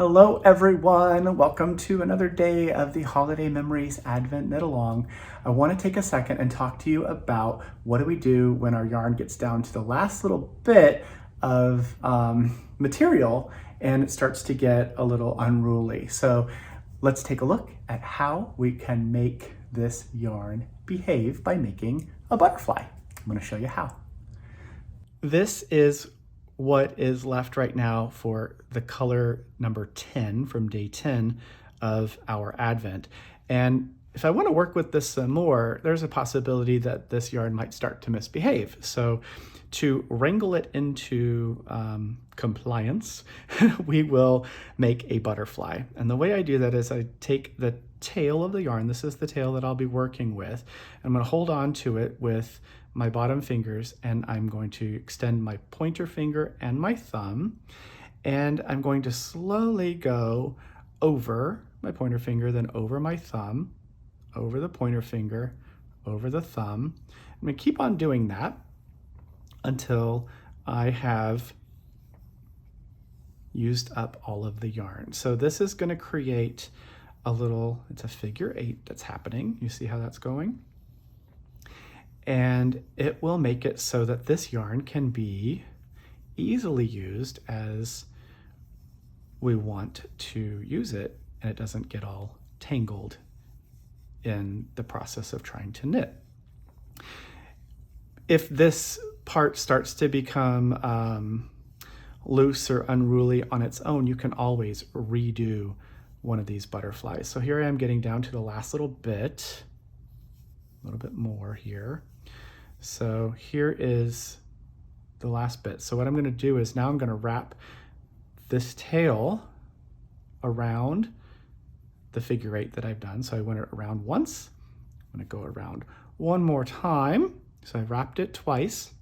Hello everyone, welcome to another day of the Holiday Memories Advent Knit Along. I want to take a second and talk to you about what do we do when our yarn gets down to the last little bit of material and it starts to get a little unruly. So let's take a look at how we can make this yarn behave by making a butterfly. I'm going to show you how. This is what is left right now for the color number 10 from day 10 of our Advent. And if I want to work with this some more, there's a possibility that this yarn might start to misbehave. So to wrangle it into compliance, we will make a butterfly. And the way I do that is I take the tail of the yarn, this is the tail that I'll be working with, I'm going to hold on to it with my bottom fingers, and I'm going to extend my pointer finger and my thumb, and I'm going to slowly go over my pointer finger, then over my thumb, over the pointer finger, over the thumb. I'm going to keep on doing that until I have used up all of the yarn. So this is going to create a little, it's a figure 8 that's happening. You see how that's going? And it will make it so that this yarn can be easily used as we want to use it, and it doesn't get all tangled in the process of trying to knit. If this part starts to become loose or unruly on its own, you can always redo one of these butterflies. So here I am getting down to the last little bit, a little bit more here. So here is the last bit. So what I'm going to do is now I'm going to wrap this tail around the figure 8 that I've done. So I went around once. I'm going to go around one more time. So I wrapped it twice.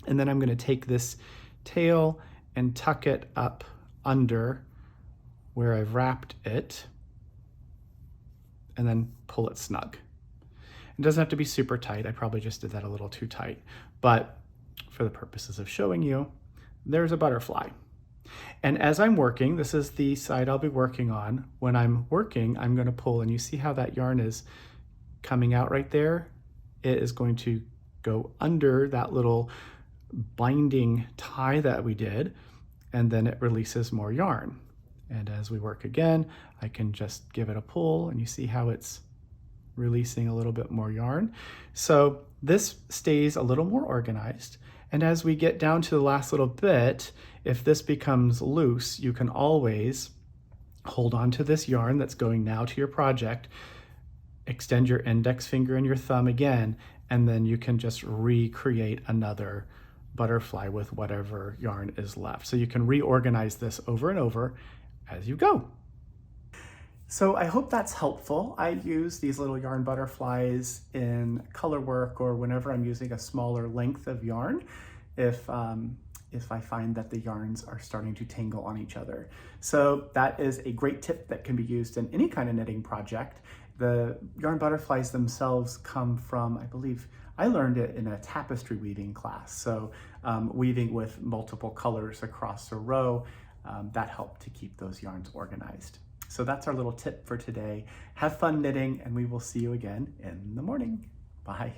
And then I'm going to take this tail and tuck it up under where I've wrapped it and then pull it snug. It doesn't have to be super tight. I probably just did that a little too tight, but for the purposes of showing you, there's a butterfly. And as I'm working, this is the side I'll be working on. When I'm working, I'm going to pull, and you see how that yarn is coming out right there? It is going to go under that little binding tie that we did, and then it releases more yarn. And as we work again, I can just give it a pull, and you see how it's releasing a little bit more yarn. So this stays a little more organized. And as we get down to the last little bit, if this becomes loose, you can always hold on to this yarn that's going now to your project, extend your index finger and your thumb again, and then you can just recreate another butterfly with whatever yarn is left. So you can reorganize this over and over as you go. So I hope that's helpful. I use these little yarn butterflies in color work or whenever I'm using a smaller length of yarn, if I find that the yarns are starting to tangle on each other. So that is a great tip that can be used in any kind of knitting project. The yarn butterflies themselves come from, I believe, I learned it in a tapestry weaving class. So weaving with multiple colors across a row, that helped to keep those yarns organized. So that's our little tip for today. Have fun knitting, and we will see you again in the morning. Bye.